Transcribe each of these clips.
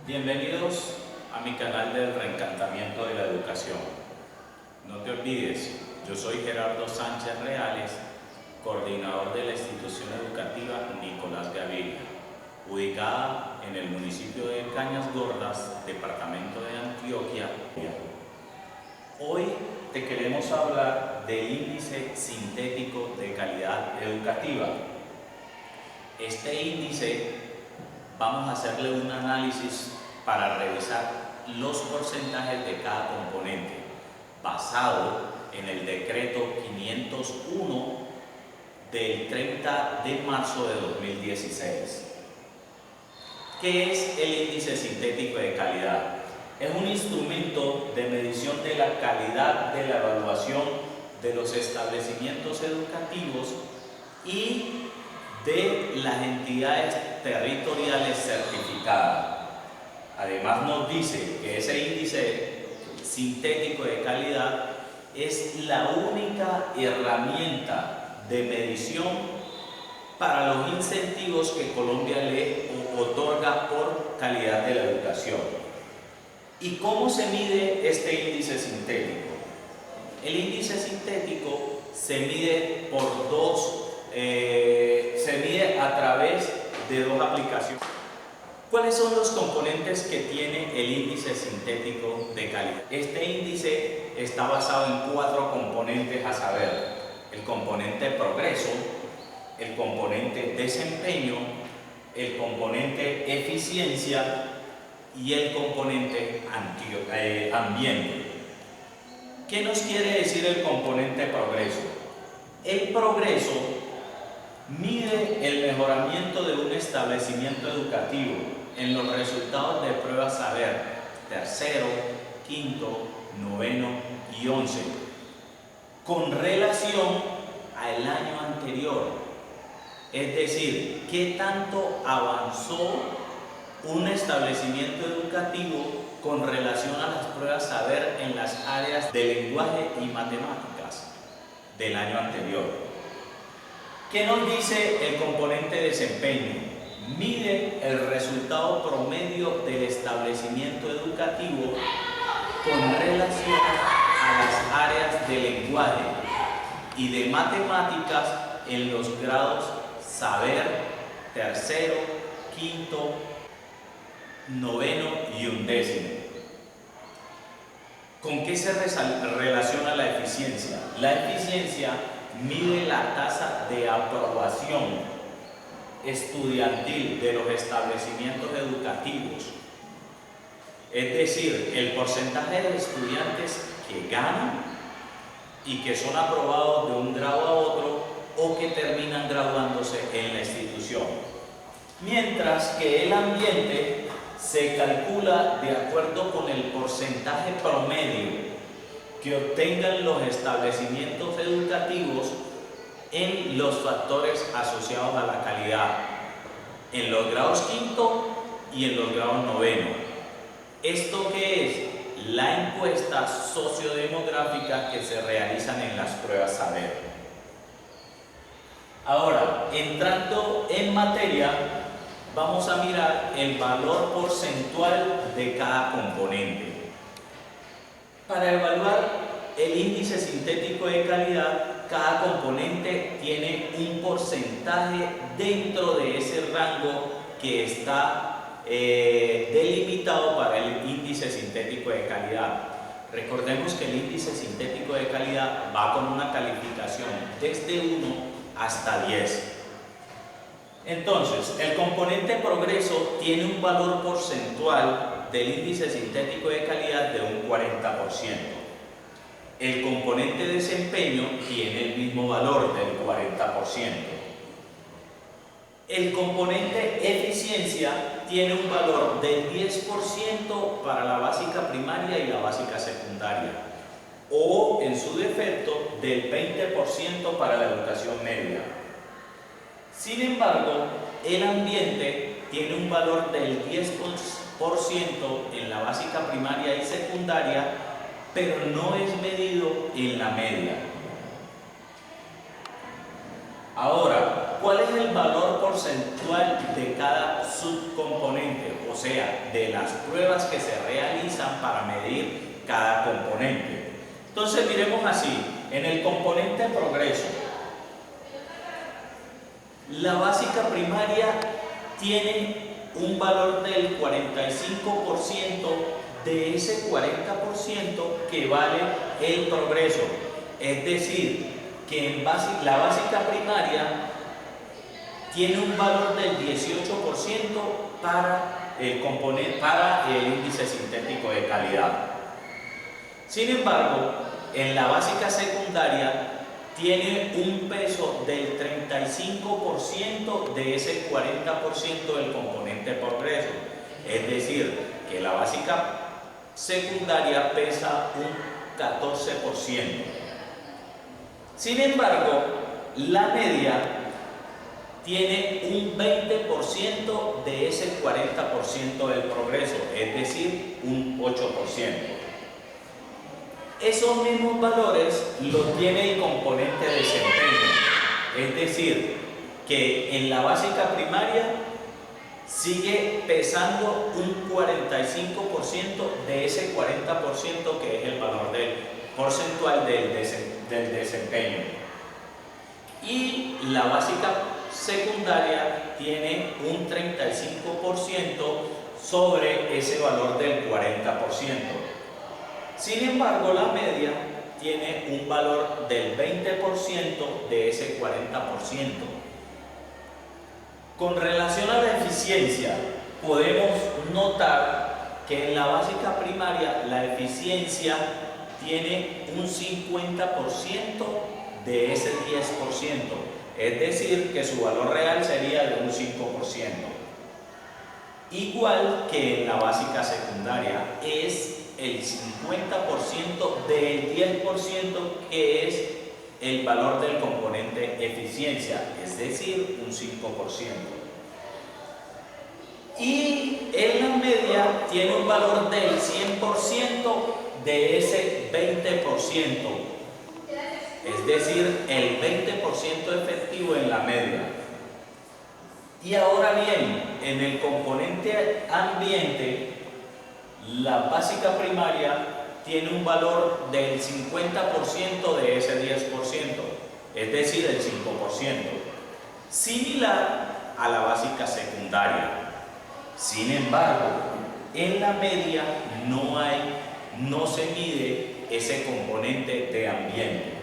Bienvenidos a mi canal del reencantamiento de la educación. No te olvides, yo soy Gerardo Sánchez Reales, coordinador de la institución educativa Nicolás Gaviria, ubicada en el municipio de Cañas Gordas, departamento de Antioquia. Hoy te queremos hablar del índice sintético de calidad educativa. Este índice vamos a hacerle un análisis para revisar los porcentajes de cada componente, basado en el decreto 501 del 30 de marzo de 2016. ¿Qué es el índice sintético de calidad? Es un instrumento de medición de la calidad de la evaluación de los establecimientos educativos y de las entidades territoriales certificadas. Además nos dice que ese índice sintético de calidad es la única herramienta de medición para los incentivos que Colombia le otorga por calidad de la educación. ¿Y cómo se mide este índice sintético? El índice sintético se mide se mide a través de dos aplicaciones. ¿Cuáles son los componentes que tiene el índice sintético de calidad? Este índice está basado en 4 componentes a saber: el componente progreso, el componente desempeño, el componente eficiencia y el componente ambiente. ¿Qué nos quiere decir el componente progreso? El progreso mide el mejoramiento de un establecimiento educativo en los resultados de pruebas saber tercero, quinto, noveno y 11 con relación al año anterior. Es decir, qué tanto avanzó un establecimiento educativo con relación a las pruebas saber en las áreas de lenguaje y matemáticas del año anterior. ¿Qué nos dice el componente desempeño? Mide el resultado promedio del establecimiento educativo con relación a las áreas de lenguaje y de matemáticas en los grados saber tercero, quinto, noveno y 11. ¿Con qué se relaciona la eficiencia? La eficiencia mide la tasa de aprobación estudiantil de los establecimientos educativos, es decir, el porcentaje de estudiantes que ganan y que son aprobados de un grado a otro o que terminan graduándose en la institución, mientras que el ambiente se calcula de acuerdo con el porcentaje promedio que obtengan los establecimientos educativos en los factores asociados a la calidad, en los grados quinto y en los grados noveno. ¿Esto qué es? La encuesta sociodemográfica que se realizan en las pruebas saber. Ahora, entrando en materia, vamos a mirar el valor porcentual de cada componente. Para evaluar el índice sintético de calidad, cada componente tiene un porcentaje dentro de ese rango que está delimitado para el índice sintético de calidad. Recordemos que el índice sintético de calidad va con una calificación desde 1 hasta 10. Entonces, el componente progreso tiene un valor porcentual del índice sintético de calidad de un 40%. El componente desempeño tiene el mismo valor del 40%. El componente eficiencia tiene un valor del 10% para la básica primaria y la básica secundaria, o en su defecto del 20% para la educación media. Sin embargo, el ambiente tiene un valor del 10% en la básica primaria y secundaria, pero no es medido en la media. Ahora, ¿cuál es el valor porcentual de cada subcomponente, o sea, de las pruebas que se realizan para medir cada componente. Entonces miremos así, en el componente progreso, la básica primaria tiene un valor del 45% de ese 40% que vale el progreso. Es decir, que la básica primaria tiene un valor del 18% para el índice sintético de calidad. Sin embargo, en la básica secundaria tiene un peso del 35% de ese 40% del componente progreso. Es decir, que la básica secundaria pesa un 14%. Sin embargo, la media tiene un 20% de ese 40% del progreso, es decir, un 8%. Esos mismos valores los tiene el componente de desempeño, es decir, que en la básica primaria sigue pesando un 45% de ese 40% que es el valor porcentual del desempeño. Y la básica secundaria tiene un 35% sobre ese valor del 40%. Sin embargo, la media tiene un valor del 20% de ese 40%. Con relación a la eficiencia, podemos notar que en la básica primaria la eficiencia tiene un 50% de ese 10%, es decir, que su valor real sería de un 5%. Igual que en la básica secundaria, es el 50% del 10% que es el valor del componente eficiencia, es decir, un 5%. Y en la media tiene un valor del 100% de ese 20%, es decir, el 20% efectivo en la media. Y ahora bien, en el componente ambiente, la básica primaria tiene un valor del 50% de ese 10%, es decir, el 5%, similar a la básica secundaria. Sin embargo, en la media no se mide ese componente de ambiente.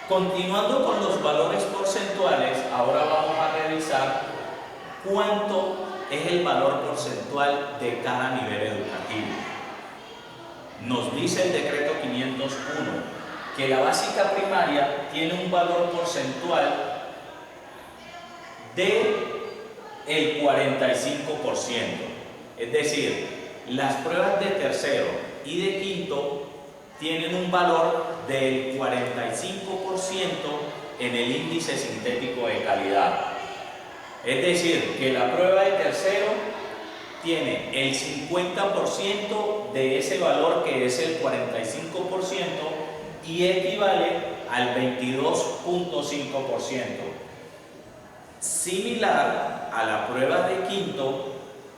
Continuando con los valores porcentuales, ahora vamos a revisar cuánto es el valor porcentual de cada nivel educativo. Nos dice el decreto 501 que la básica primaria tiene un valor porcentual de el 45%, es decir, las pruebas de tercero y de quinto tienen un valor del 45% en el índice sintético de calidad. Es decir, que la prueba de tercero tiene el 50% de ese valor que es el 45% y equivale al 22.5%. Similar a la prueba de quinto,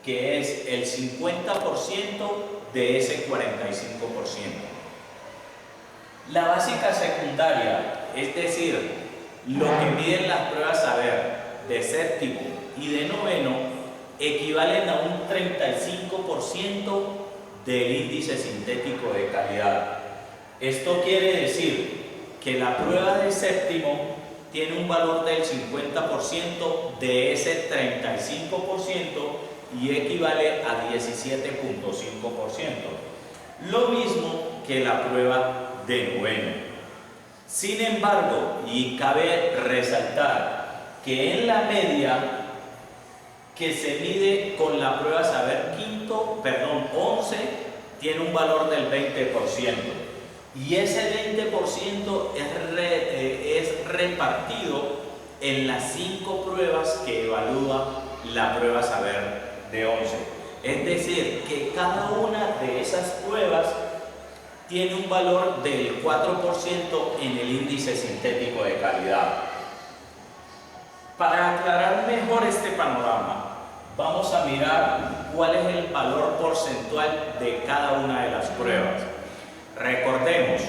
que es el 50% de ese 45%. La básica secundaria, es decir, lo que miden las pruebas saber de séptimo y de noveno, equivalen a un 35% del índice sintético de calidad. Esto quiere decir que la prueba de séptimo tiene un valor del 50% de ese 35% y equivale a 17.5%. Lo mismo que la prueba de noveno. Sin embargo, y cabe resaltar que en la media que se mide con la prueba saber 11, tiene un valor del 20%. Y ese 20% es repartido en las 5 pruebas que evalúa la prueba saber de 11. Es decir, que cada una de esas pruebas tiene un valor del 4% en el índice sintético de calidad. Para aclarar mejor este panorama, vamos a mirar cuál es el valor porcentual de cada una de las pruebas. Recordemos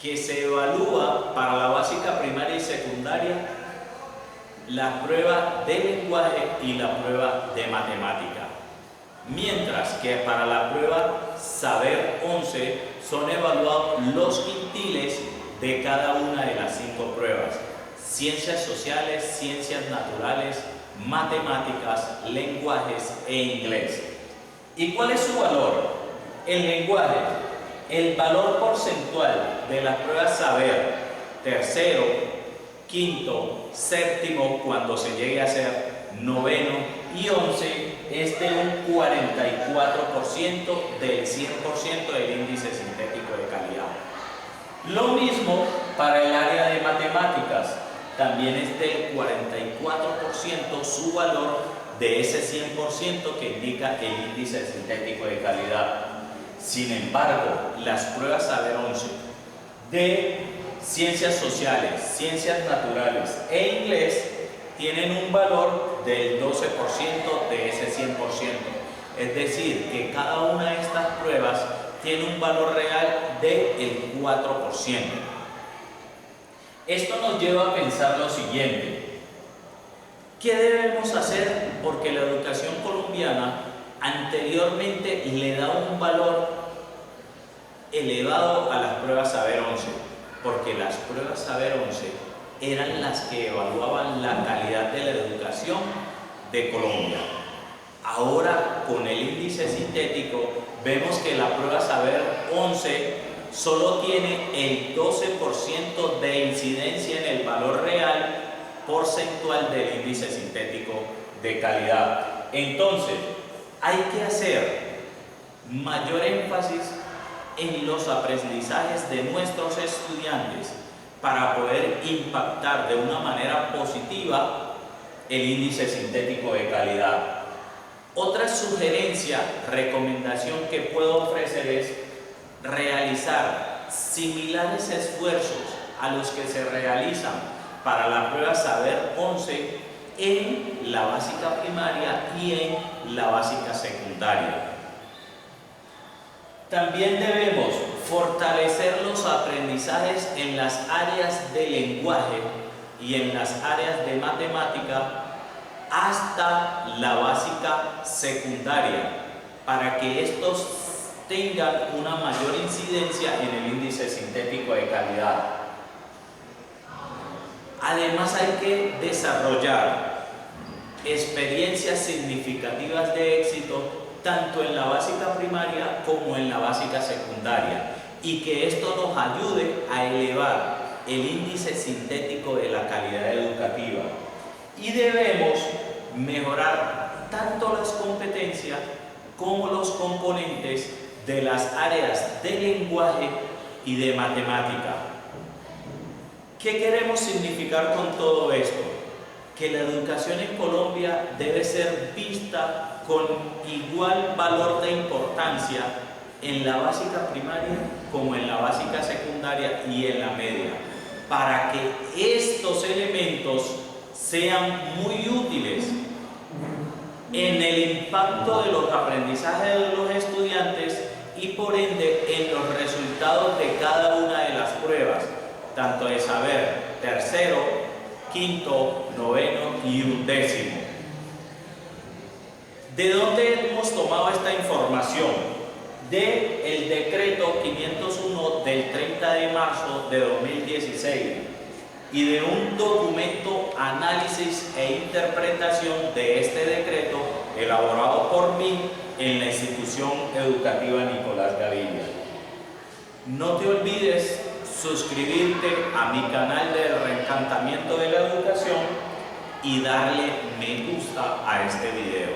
que se evalúa para la básica primaria y secundaria la prueba de lenguaje y la prueba de matemática, mientras que para la prueba Saber 11 son evaluados los quintiles de cada una de las 5 pruebas: ciencias sociales, ciencias naturales, matemáticas, lenguajes e inglés. ¿Y cuál es su valor? El lenguaje, el valor porcentual de las pruebas Saber, tercero, quinto, séptimo, cuando se llegue a ser noveno y 11, es de un 44% del 100% del índice sintético de calidad. Lo mismo para el área de matemáticas, también es del 44% su valor de ese 100% que indica el índice sintético de calidad. Sin embargo, las pruebas Saber 11 de ciencias sociales, ciencias naturales e inglés tienen un valor del 12% de ese 100%. Es decir, que cada una de estas pruebas tiene un valor real del 4%. Esto nos lleva a pensar lo siguiente: ¿qué debemos hacer? Porque la educación colombiana anteriormente le da un valor elevado a las pruebas Saber 11, porque las pruebas Saber 11 eran las que evaluaban la calidad de la educación de Colombia. Ahora, con el índice sintético, vemos que la prueba Saber 11 solo tiene el 12% de incidencia en el valor real porcentual del índice sintético de calidad. Entonces, hay que hacer mayor énfasis en los aprendizajes de nuestros estudiantes para poder impactar de una manera positiva el índice sintético de calidad. Otra sugerencia, recomendación que puedo ofrecer es realizar similares esfuerzos a los que se realizan para la prueba Saber 11 en la básica primaria y en la básica secundaria. También debemos fortalecer los aprendizajes en las áreas de lenguaje y en las áreas de matemática hasta la básica secundaria, para que estos tengan una mayor incidencia en el índice sintético de calidad. Además, hay que desarrollar experiencias significativas de éxito tanto en la básica primaria como en la básica secundaria, y que esto nos ayude a elevar el índice sintético de la calidad educativa. Y debemos mejorar tanto las competencias como los componentes de las áreas de lenguaje y de matemática. ¿Qué queremos significar con todo esto? Que la educación en Colombia debe ser vista con igual valor de importancia en la básica primaria como en la básica secundaria y en la media, para que estos elementos sean muy útiles en el impacto de los aprendizajes de los estudiantes y por ende en los resultados de cada una de las pruebas, tanto de Saber tercero, quinto, noveno y undécimo. ¿De dónde hemos tomado esta información? Del decreto 501 del 30 de marzo de 2016 y de un documento análisis e interpretación de este decreto elaborado por mí en la institución educativa Nicolás Gaviria. No te olvides suscribirte a mi canal del Reencantamiento de la Educación y darle me gusta a este video.